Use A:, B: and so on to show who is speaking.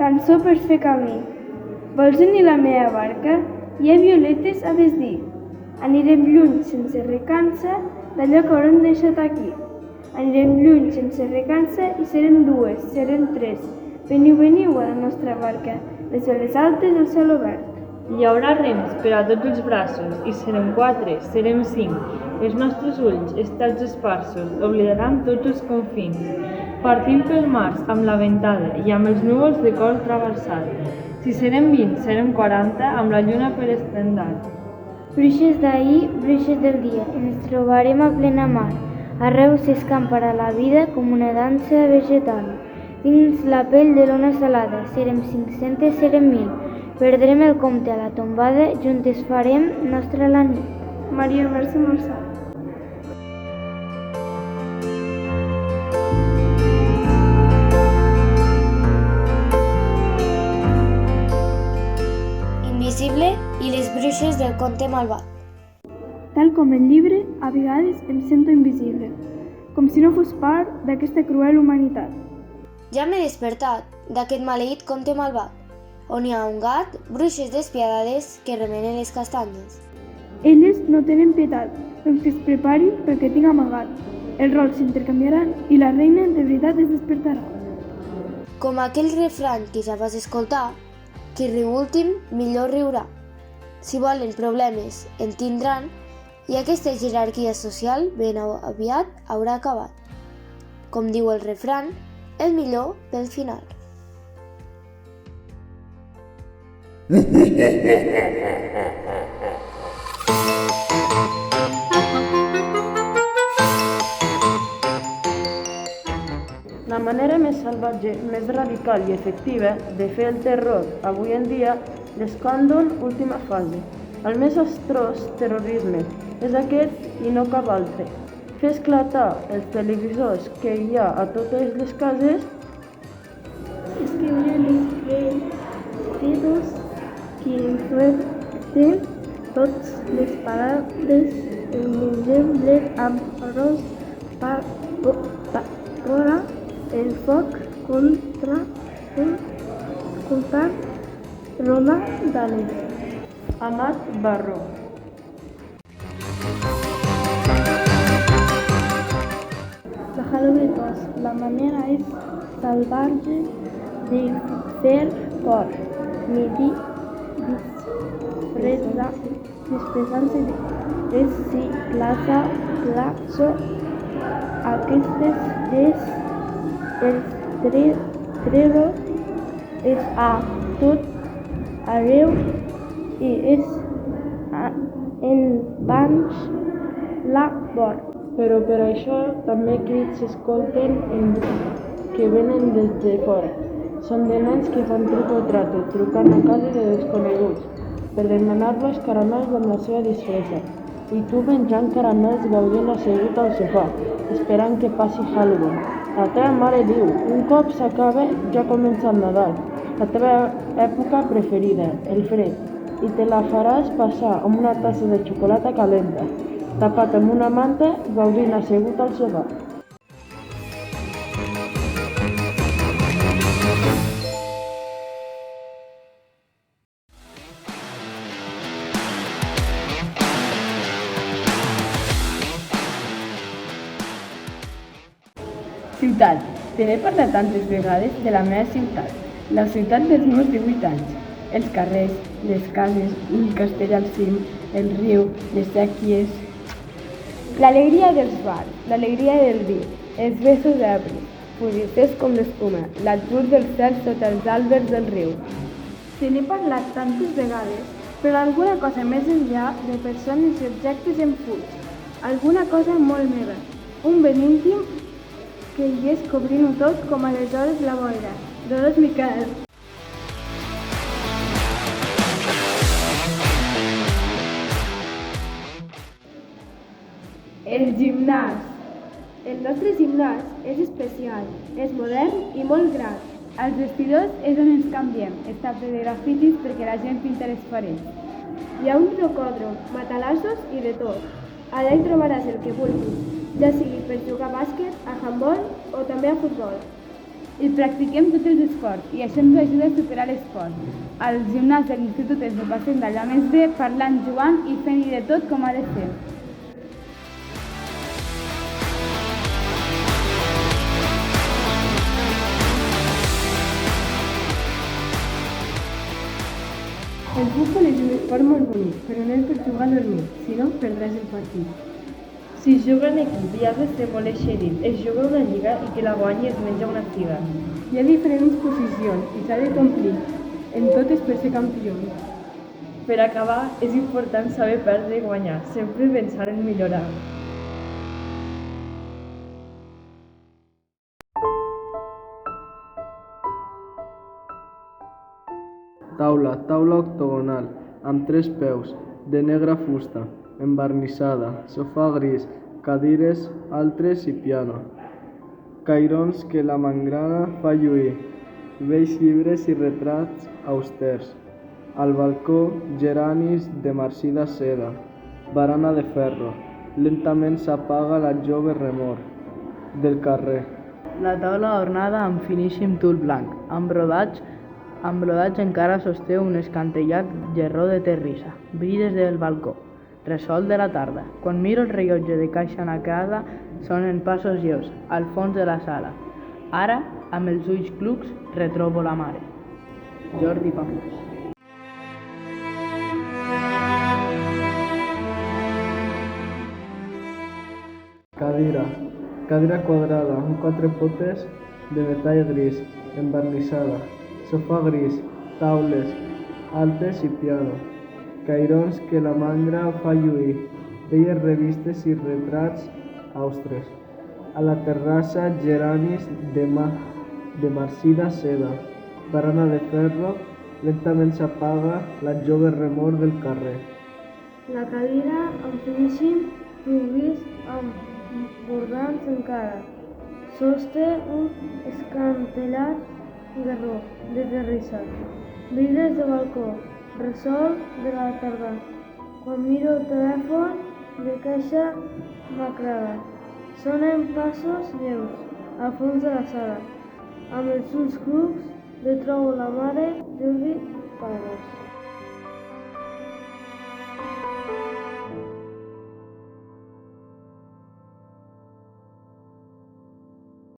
A: cançó per fer camí. Vols unir la meva barca? Hi ha violetes a desdir. Anirem lluny sense recança d'allò que haurem deixat aquí. Anirem lluny sense recança i serem dues, serem tres. Veniu, veniu a la nostra barca, les veles altes i el cel obert.
B: Hi haurà rems per a tots els braços, i serem 4, serem 5. Els nostres ulls, estats esparsos, oblidaran tots els confins. Partim pel març amb la ventada i amb els núvols de cor travessat. Si serem 20, serem 40, amb la lluna per estendard.
C: Bruixes d'ahir, bruixes del dia, ens trobarem a plena mar. Arreu s'escamparà la vida com una dansa vegetal. Dins la pell de l'ona salada, serem 500, serem 1.000. Perdrem el compte a la tombada, juntes farem nostra la nit.
A: Maria Mercè Marçal.
C: Invisible i les bruixes del conte malvat.
A: Tal com el llibre, a vegades em sento invisible, com si no fos part d'aquesta cruel humanitat.
C: Ja m'he despertat d'aquest maleït conte malvat, on hi ha un gat, bruixes despiadades que remenen les castanyes.
A: Elles no tenen pietat, doncs que es preparin pel que tinc amagat. Els rols s'intercanviaran i la reina de veritat es despertarà.
C: Com aquell refrany que ja vas escoltar, qui riu últim millor riurà. Si volen problemes en tindran i aquesta jerarquia social ben aviat haurà acabat. Com diu el refrany, el millor pel final.
B: La manera més salvatge, més radical i efectiva de fer el terror avui en dia l'escàndol última fase. El més atroç terrorisme és aquest i no cap altre. Fer esclatar els televisors que hi ha a totes les cases,
A: Escriure los dedos que enfuerten totes les paraules, el menjar amb arròs, fora el foc contra Roma d'Alès.
B: Amat Barró.
A: La Halloween, la manera es salvaje de fer por, medir, disfressant-se de si plaça, aquestes els treure és a tot arreu i és en banys la mort.
B: Però per això també crits s'escolten que venen des de fora. Són de nens que fan truc o trato, trucant a casa de desconeguts, per demanar-los caramels amb la seva disfressa. I tu menjant caramels gaudint assegut al sofà, esperant que passi Halloween. La teva mare diu, un cop s'acaba ja comença el Nadal, la teva època preferida, el fred, i te la faràs passar amb una tassa de xocolata calenta, tapat amb una manta, gaudint assegut al sofà.
A: Ciutat. Te n'he parlat tantes vegades de la meva ciutat, la ciutat dels meus 18 anys. Els carrers, les cases, un castell al cim, el riu, les sèquies. L'alegria dels bars, l'alegria del vi, els besos d'arbres, fugissers com l'espuma, l'atzur del cel sota els àlbers del riu. Te n'he parlat tantes vegades, però alguna cosa més enllà de persones i objectes em fuig. Alguna cosa molt meva, un ben íntim que hi és cobrint-ho tot com aleshores la boira. Dolors Miquel. El gimnàs. El nostre gimnàs és especial, és modern i molt gran. Els vestidors és on ens canviem, està ple de grafitis perquè la gent pinta les parets. Hi ha un rocòdrom, matalassos i de tot. Allà hi trobaràs el que vulguis, ja sigui per jugar a bàsquet, a handbol o també a futbol. I practiquem tots els esports i això ens ajuda a superar l'esport. Al gimnàs de l'institut ens ho passem d'allà més bé, parlant, jugant i fent-hi de tot com ha de ser. El futbol és un esport molt bonic, però no és per jugar a dormir, sinó perdràs el partit.
B: Si es juga en equip i has de ser molt eixerit, es juga una lliga i qui la guanyi es menja una figa.
A: Hi ha diferents posicions i s'ha de complir en totes per ser campió.
B: Per acabar, és important saber perdre i guanyar, sempre pensar en millorar.
D: Taula octogonal, amb 3 peus, de negra fusta, envernissada, sofà gris, cadires altres i piano. Cairons que la mangrana fa lluir, vells llibres i retrats austers. Al balcó, geranis de marcida seda, barana de ferro. Lentament s'apaga la jove remor del carrer.
E: La taula ornada amb finíssim tul blanc, amb brodats encara sosté un escantellat gerró de terrissa. Bri des del balcó. Ressol de la tarda. Quan miro el rellotge de caixa nacrada, sonen passos lleus, al fons de la sala. Ara, amb els ulls clucs, retrobo la mare. Jordi Pamús.
D: Cadira quadrada, amb 4 potes de metall gris, envernissada. Sofà gris, taules altes i piano. Cairons que la mangra fa lluir, velles revistes i retrats austres. A la terrassa, geranis de marcida seda, barana de ferro, lentament s'apaga la jove remor del carrer.
C: La cadira amb finíssim tul gris amb bordats encara. Sosté un escantellat garró de terrissa. Vidres de balcó. Ressol de la tarda. Quan miro el telèfon de caixa nacrada, sonen passos lleus al fons de la sala. Amb els ulls clucs, trobo la mare Jordi Pamús.